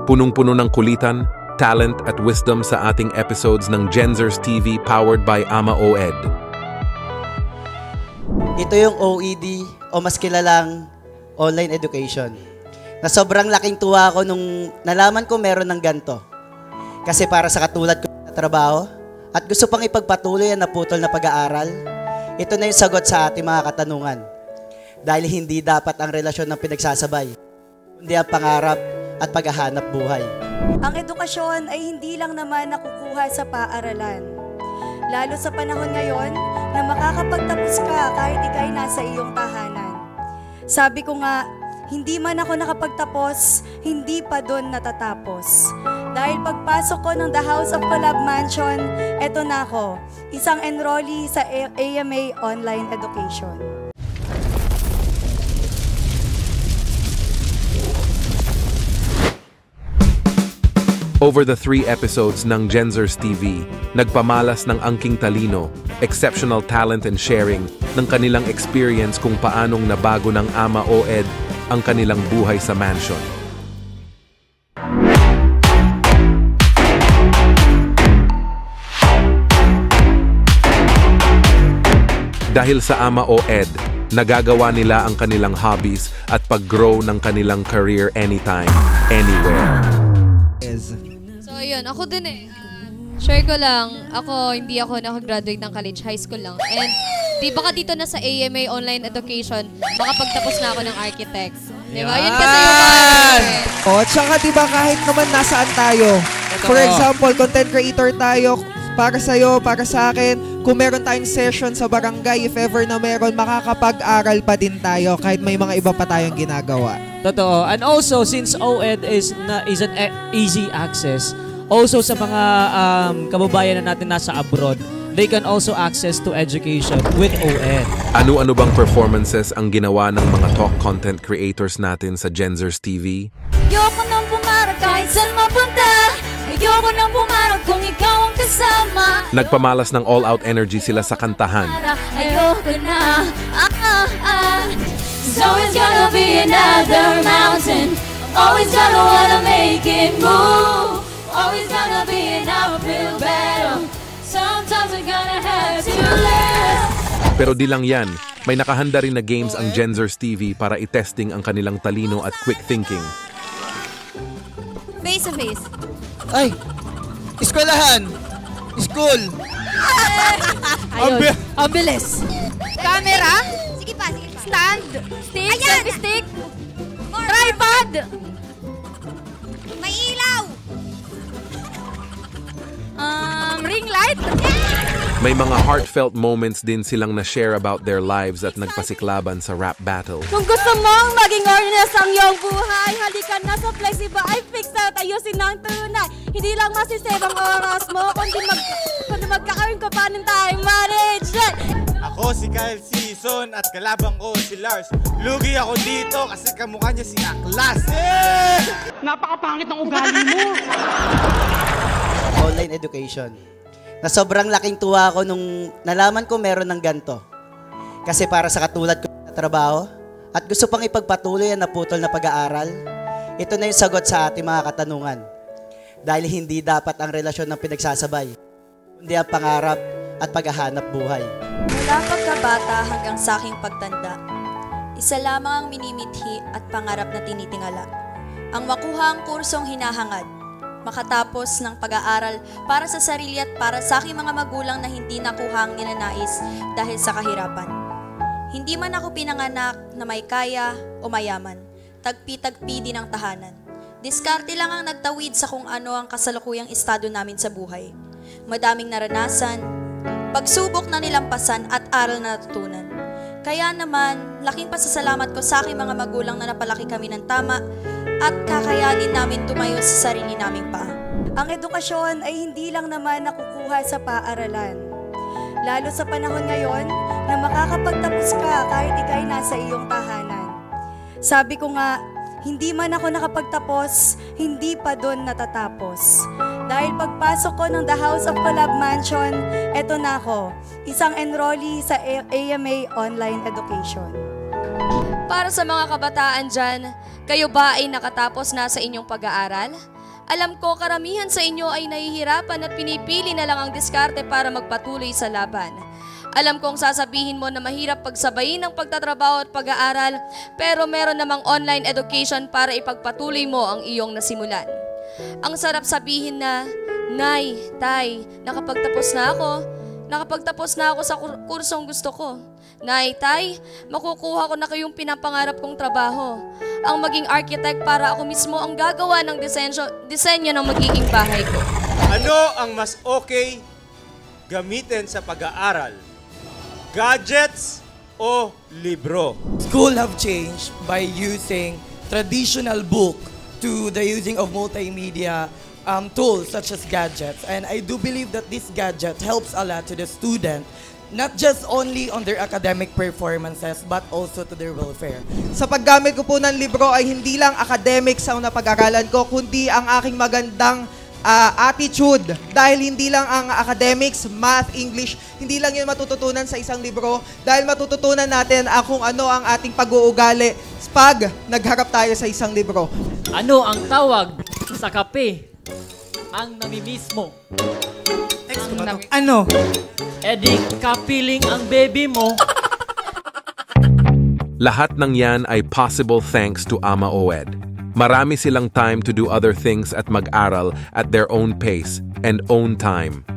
Punong-puno ng kulitan, talent at wisdom sa ating episodes ng Genzers TV powered by Ama OED. Ito yung OED o mas kilalang online education. Na sobrang laking tuwa ako nung nalaman ko meron ng ganito. Kasi para sa katulad ko na trabaho at gusto pang ipagpatuloy ang naputol na pag-aaral, ito na yung sagot sa ating mga katanungan. Dahil hindi dapat ang relasyon ng pinagsasabay, kundi ang pangarap at paghahanap buhay. Ang edukasyon ay hindi lang naman nakukuha sa paaralan. Lalo sa panahon ngayon na makakapagtapos ka kahit ikay nasa iyong tahanan. Sabi ko nga, hindi man ako nakapagtapos, hindi pa doon natatapos. Dahil pagpasok ko ng The House of Collab Mansion, eto na ako, isang enrollee sa AMA Online Education. Over the 3 episodes ng Genzers TV, nagpamalas ng angking talino, exceptional talent and sharing ng kanilang experience kung paanong nabago ng Ama OED ang kanilang buhay sa mansion. Dahil sa Ama OED, nagagawa nila ang kanilang hobbies at pag-grow ng kanilang career anytime, anywhere. So, yun. Ako din eh. Share ko lang, hindi ako nakagraduate ng college, high school lang. And, di baka dito na sa AMA Online Education, baka pagtapos na ako ng architect. Di ba? Yun kasi yung mga O, tsaka di ba kahit naman nasaan tayo. For example, content creator tayo, para sa'yo, para sa akin, kung meron tayong session sa barangay, if ever na meron, makakapag-aral pa din tayo kahit may mga iba pa tayong ginagawa. Totoo. And also, since OED is an easy access, also sa mga kababayan na natin nasa abroad, they can also access to education with OED. Ano-ano bang performances ang ginawa ng mga talk content creators natin sa Genzers TV? Ayoko nang pumarag kahit saan mapunta. Ayoko nang pumarag kung ikaw ang kasama. Nagpamalas ng all-out energy sila sa kantahan. Ayoko na. There's always gonna be another mountain. Always gonna wanna make it move. Always gonna be an uphill battle. Sometimes we're gonna have to live. Pero di lang yan, may nakahanda rin na games ang Genzers TV para i-testing ang kanilang talino at quick thinking. Face to face. Ay! Eskwelahan! School! Ayun, ang bilis. Camera? Sige pa, sige pa. Stand? Stick? Selfie stick? Tripod? May ilaw? Ring light? May mga heartfelt moments din silang na-share about their lives at nagpasiklaban sa rap battle. Kung gusto mong maging honest ang iyong buhay, halika na sa flexible ay fix out, ayusin ng tunay. Hindi lang masisave ang oras mo, kundi magkakaroon ka pa ng time management. Ako si Kyle Season at kalabang ko si Lars. Lugi ako dito kasi kamukha niya si Aklas. Napakapangit ng ugali mo! Online education. Na sobrang laking tuwa ako nung nalaman ko meron ng ganito. Kasi para sa katulad ko na trabaho at gusto pang ipagpatuloy ang naputol na pag-aaral, ito na yung sagot sa ating mga katanungan. Dahil hindi dapat ang relasyon ng pinagsasabay, kundi ang pangarap at paghahanap buhay. Mula pagkabata hanggang sa aking pagtanda, isa lamang ang minimithi at pangarap na tinitingala. Ang makuha ang kursong hinahangad, makatapos ng pag-aaral para sa sarili at para sa aking mga magulang na hindi nakuha ang ninanais dahil sa kahirapan. Hindi man ako pinanganak na may kaya o mayaman, tagpi-tagpi din ang tahanan. Diskarte lang ang nagtawid sa kung ano ang kasalukuyang estado namin sa buhay. Madaming naranasan, pagsubok na nilampasan at aral na natutunan. Kaya naman, laking pasasalamat ko sa aking mga magulang na napalaki kami ng tama at kakayanin namin tumayo sa sarili naming paa. Ang edukasyon ay hindi lang naman nakukuha sa paaralan. Lalo sa panahon ngayon na makakapagtapos ka kahit ikay nasa iyong tahanan. Sabi ko nga, hindi man ako nakapagtapos, hindi pa doon natatapos. Dahil pagpasok ko ng The House of Collab Mansion, eto na ako, isang enrollee sa AMA Online Education. Para sa mga kabataan dyan, kayo ba ay nakatapos na sa inyong pag-aaral? Alam ko karamihan sa inyo ay nahihirapan at pinipili na lang ang diskarte para magpatuloy sa laban. Alam kong sasabihin mo na mahirap pagsabayin ang pagtatrabaho at pag-aaral, pero meron namang online education para ipagpatuloy mo ang iyong nasimulan. Ang sarap sabihin na, Nay, Tay, nakapagtapos na ako sa kursong gusto ko. Nay, Tay, makukuha ko na kayong pinapangarap kong trabaho. Ang maging architect para ako mismo ang gagawa ng disenyo ng magiging bahay ko. Ano ang mas okay gamitin sa pag-aaral? Gadgets o libro? School have changed by using traditional book to the using of multimedia tools such as gadgets. And I do believe that this gadget helps a lot to the student, not just only on their academic performances, but also to their welfare. Sa paggamit ko po ng libro ay hindi lang academics ang napag-aralan ko, kundi ang aking magandang attitude. Dahil hindi lang ang academics, math, English, hindi lang yun matututunan sa isang libro. Dahil matututunan natin kung ano ang ating pag-uugali pag nagharap tayo sa isang libro. Ano ang tawag sa kape? Ang namimiss mo. Ano? Edi kapiling ang baby mo. Lahat ng yan ay possible thanks to Ama OED. Marami silang time to do other things at mag-aral at their own pace and own time.